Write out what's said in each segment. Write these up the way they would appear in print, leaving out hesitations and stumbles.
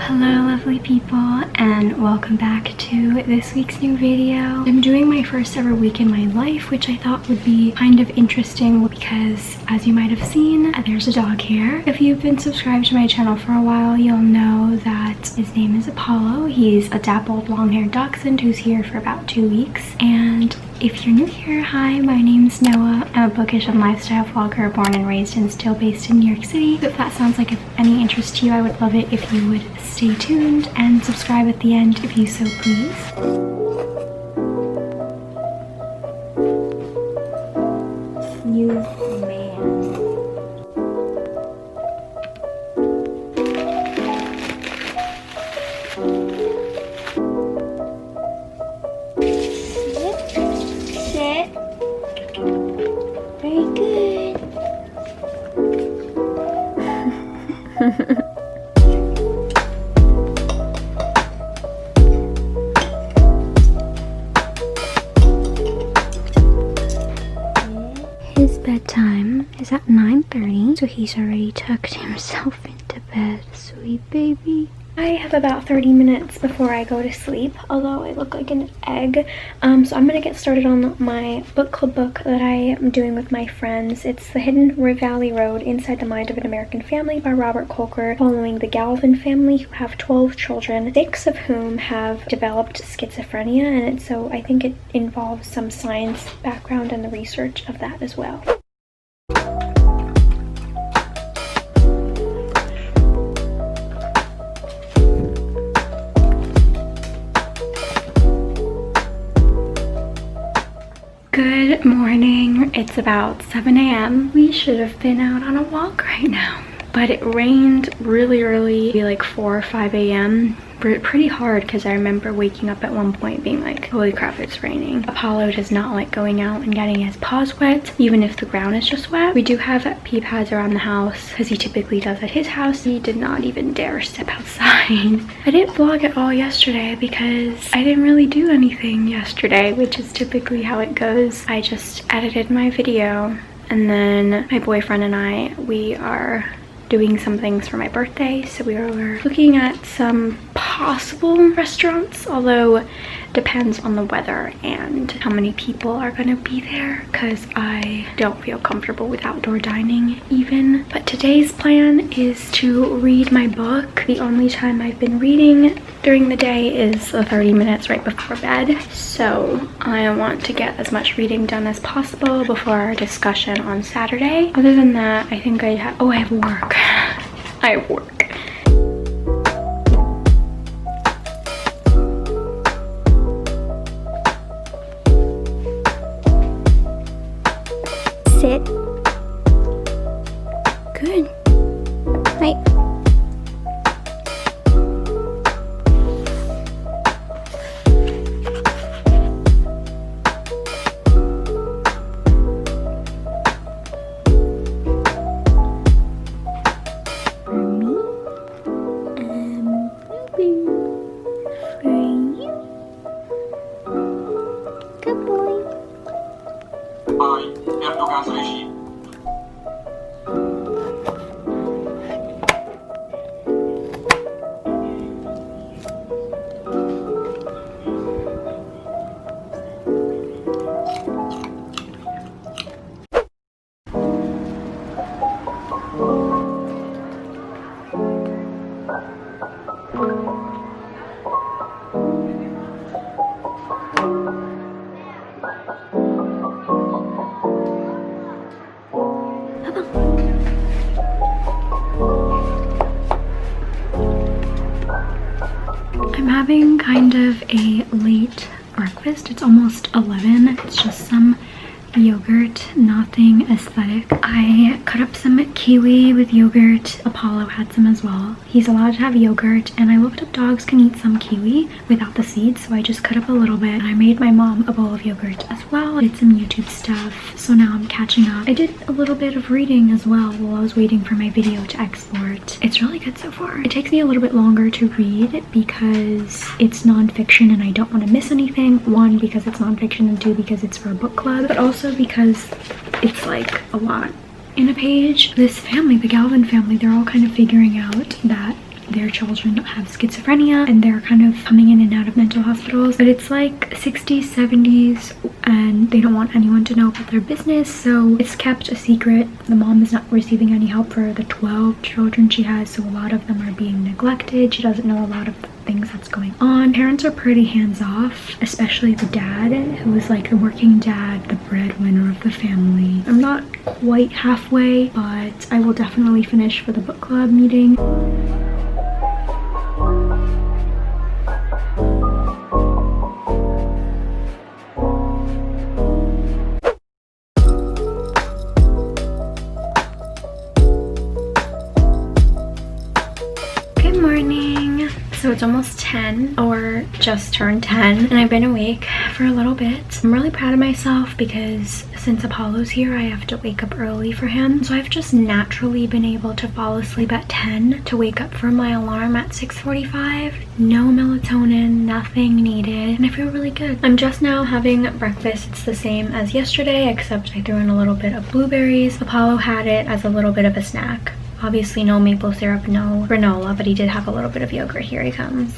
Hello lovely people, and welcome back to this week's new video. I'm doing my first ever week in my life, which I thought would be kind of interesting because, as you might have seen, there's a dog here. If you've been subscribed to my channel for a while, you'll know that his name is Apollo. He's a dappled long-haired dachshund who's here for about 2 weeks. And if you're new here, hi, my name's Noah. I'm a bookish and lifestyle vlogger born and raised and still based in New York City. If that sounds like of any interest to you, I would love it if you would stay tuned and subscribe at the end if you so please. You man. Sit. Very good. His bedtime is at 9:30, so he's already tucked himself into bed. Sweet baby. I have about 30 minutes before I go to sleep, although I look like an egg. So I'm gonna get started on my book club book that I am doing with my friends. It's The Hidden Valley Road Inside the Mind of an American Family by Robert Kolker, following the Galvin family, who have 12 children, 6 of whom have developed schizophrenia, and so I think it involves some science background and the research of that as well. Good morning. It's about 7 a.m. We should have been out on a walk right now, but it rained really early, maybe like 4 or 5 a.m. Pretty hard, because I remember waking up at one point being like, holy crap, it's raining. Apollo does not like going out and getting his paws wet, even if the ground is just wet. We do have pee pads around the house, because he typically does at his house. He did not even dare step outside. I didn't vlog at all yesterday because I didn't really do anything yesterday, which is typically how it goes. I just edited my video, and then my boyfriend and we are doing some things for my birthday, so we were looking at some possible restaurants, although depends on the weather and how many people are gonna be there, because I don't feel comfortable with outdoor dining even. But today's plan is to read my book. The only time I've been reading during the day is the 30 minutes right before bed, so I want to get as much reading done as possible before our discussion on Saturday. Other than that, I think I have work. I have work. Sit. Good. Hi. I'm having kind of a late breakfast. It's almost 11. It's just some yogurt, nothing aesthetic. I cut up some kiwi with yogurt. Apollo had some as well. He's allowed to have yogurt, and I looked up dogs can eat some kiwi without the seeds, so I just cut up a little bit. And I made my mom a bowl of yogurt as well. Did some YouTube stuff, so now I'm catching up. I did a little bit of reading as well while I was waiting for my video to export. It's really good so far. It takes me a little bit longer to read because it's nonfiction and I don't want to miss anything. One, because it's nonfiction, and two, because it's for a book club, but also because it's like a lot in a page. This family, the Galvin family, they're all kind of figuring out that their children have schizophrenia and they're kind of coming in and out of mental hospitals, but it's like 60s, 70s, and they don't want anyone to know about their business, so it's kept a secret. The mom is not receiving any help for the 12 children she has, so a lot of them are being neglected. She doesn't know a lot of the things that's going on. Parents are pretty hands-off, especially the dad, who is like the working dad, the breadwinner of the family. I'm not quite halfway, but I will definitely finish for the book club meeting. So it's almost 10, or just turned 10, and I've been awake for a little bit. I'm really proud of myself because since Apollo's here, I have to wake up early for him. So I've just naturally been able to fall asleep at 10 to wake up from my alarm at 6:45. No melatonin, nothing needed, and I feel really good. I'm just now having breakfast. It's the same as yesterday, except I threw in a little bit of blueberries. Apollo had it as a little bit of a snack. Obviously no maple syrup, no granola, but he did have a little bit of yogurt. Here he comes.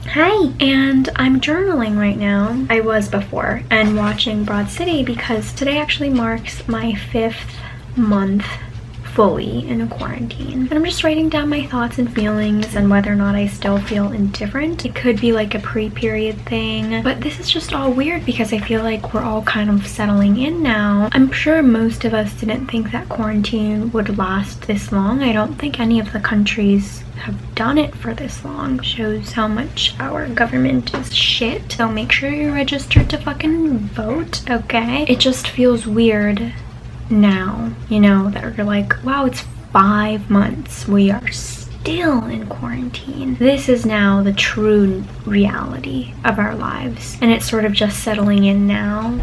Hi! And I'm journaling right now. I was before, and watching Broad City because today actually marks my 5th month fully in a quarantine. And I'm just writing down my thoughts and feelings and whether or not I still feel indifferent. It could be like a pre-period thing, but this is just all weird because I feel like we're all kind of settling in now. I'm sure most of us didn't think that quarantine would last this long. I don't think any of the countries have done it for this long. Shows how much our government is shit. So make sure you're registered to fucking vote, okay? It just feels weird now, you know, that you're like, wow, it's 5 months. We are still in quarantine. This is now the true reality of our lives, and it's sort of just settling in now.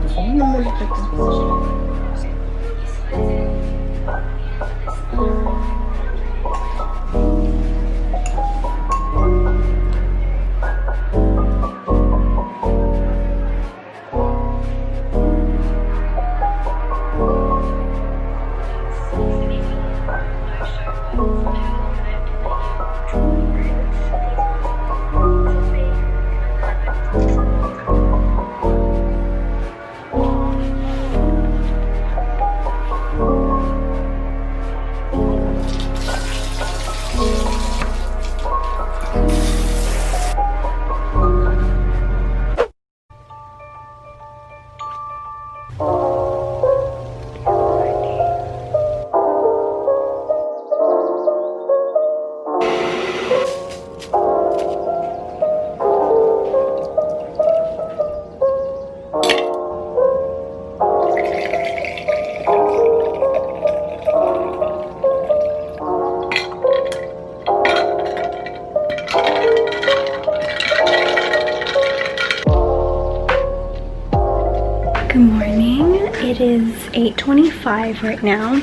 Good morning. It is 8:25 right now.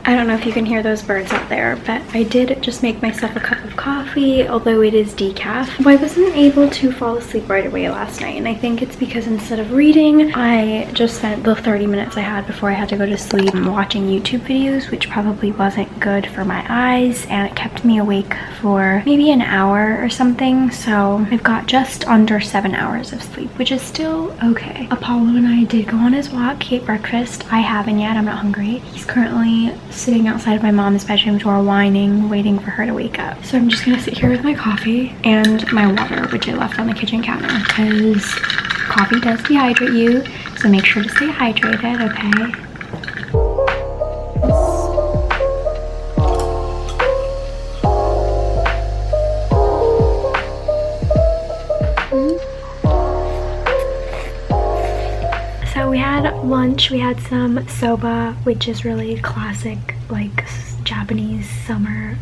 I don't know if you can hear those birds out there, but I did just make myself a cup of coffee, although it is decaf. I wasn't able to fall asleep right away last night, and I think it's because instead of reading, I just spent the 30 minutes I had before I had to go to sleep watching YouTube videos, which probably wasn't good for my eyes, and it kept me awake for maybe an hour or something. So I've got just under 7 hours of sleep, which is still okay. Apollo and I did go on his walk. He ate breakfast. I haven't yet. I'm not hungry. He's currently sitting outside of my mom's bedroom door whining, waiting for her to wake up. So I'm just gonna sit here with my coffee and my water, which I left on the kitchen counter, because coffee does dehydrate you, so make sure to stay hydrated, okay? So we had lunch. We had some soba, which is really a classic like Japanese summer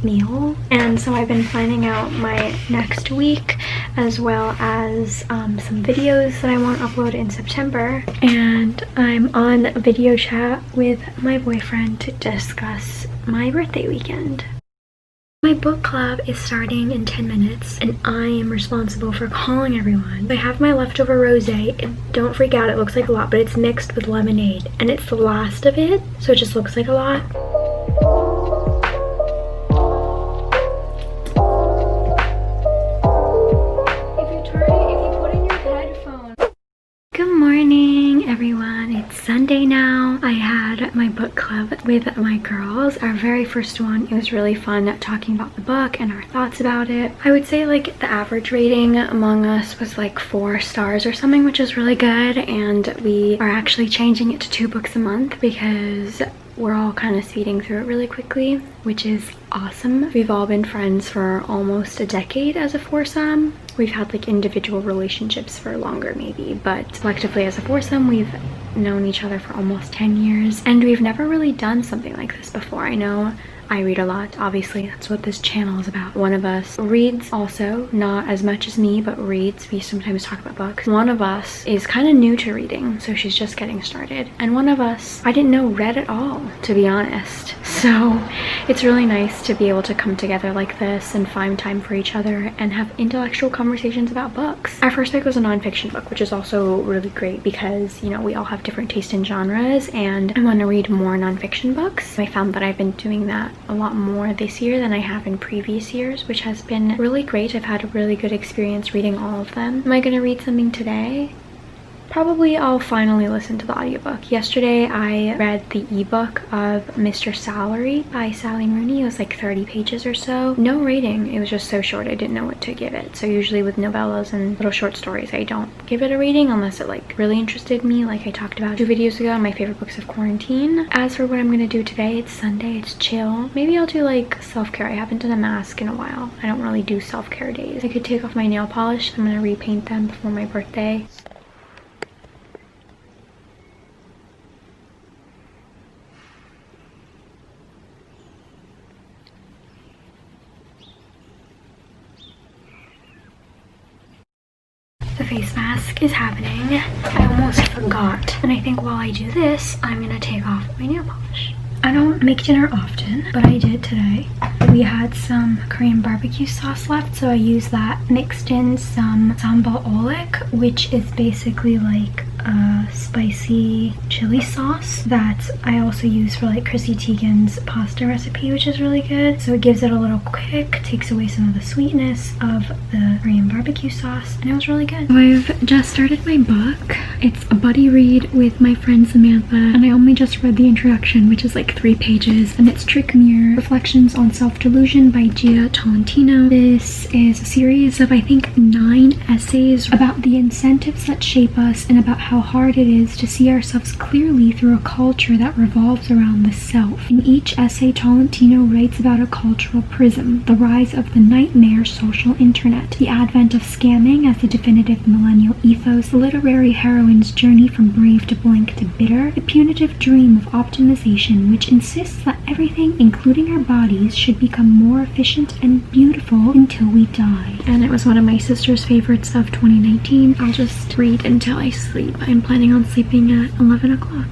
meal, and so I've been planning out my next week as well as some videos that I want to upload in September, and I'm on video chat with my boyfriend to discuss my birthday weekend. My book club is starting in 10 minutes, and I am responsible for calling everyone. I have my leftover rosé, and don't freak out, it looks like a lot, but it's mixed with lemonade, and it's the last of it, so it just looks like a lot. I had my book club with my girls. Our very first one, it was really fun talking about the book and our thoughts about it. I would say like the average rating among us was like 4 stars or something, which is really good. And we are actually changing it to 2 books a month because we're all kind of speeding through it really quickly, which is awesome. We've all been friends for almost a decade as a foursome. We've had like individual relationships for longer maybe, but collectively as a foursome, we've known each other for almost 10 years. And we've never really done something like this before. I know I read a lot, obviously that's what this channel is about. One of us reads also, not as much as me, but reads. We sometimes talk about books. One of us is kind of new to reading, so she's just getting started. And one of us, I didn't know read at all, to be honest. So it's really nice to be able to come together like this and find time for each other and have intellectual conversations about books. Our first book was a nonfiction book, which is also really great because, you know, we all have different taste in genres and I want to read more nonfiction books. I found that I've been doing that a lot more this year than I have in previous years, which has been really great. I've had a really good experience reading all of them. Am I gonna read something today? Probably I'll finally listen to the audiobook. Yesterday I read the ebook of Mr. Salary by Sally Rooney. It was like 30 pages or so. No rating, it was just so short I didn't know what to give it. So usually with novellas and little short stories I don't give it a rating unless it like really interested me, like I talked about 2 videos ago, my favorite books of quarantine. As for what I'm gonna do today, it's Sunday, it's chill. Maybe I'll do like self-care. I haven't done a mask in a while. I don't really do self-care days. I could take off my nail polish. I'm gonna repaint them before my birthday. The face mask is happening. I almost forgot. And I think while I do this, I'm gonna take off my nail polish. I don't make dinner often, but I did today. We had some Korean barbecue sauce left, so I used that. Mixed in some sambal olik, which is basically like a spicy chili sauce that I also use for like Chrissy Teigen's pasta recipe, which is really good. So it gives it a little kick, takes away some of the sweetness of the Korean barbecue sauce, and it was really good. So I've just started my book. It's a buddy read with my friend Samantha, and I only just read the introduction, which is like 3 pages, and it's Trick Mirror Reflections on Self-Delusion by Tolentino. This is a series of I think 9 essays about the incentives that shape us and about how hard it is to see ourselves clearly through a culture that revolves around the self. In each essay, Tolentino writes about a cultural prism, the rise of the nightmare social internet, the advent of scamming as the definitive millennial ethos, the literary heroine's journey from brave to blank to bitter, the punitive dream of optimization which insists that everything, including our bodies, should become more efficient and beautiful until we die. And it was one of my sister's favorites of 2019. I'll just read until I sleep. I'm planning on sleeping at 11 o'clock.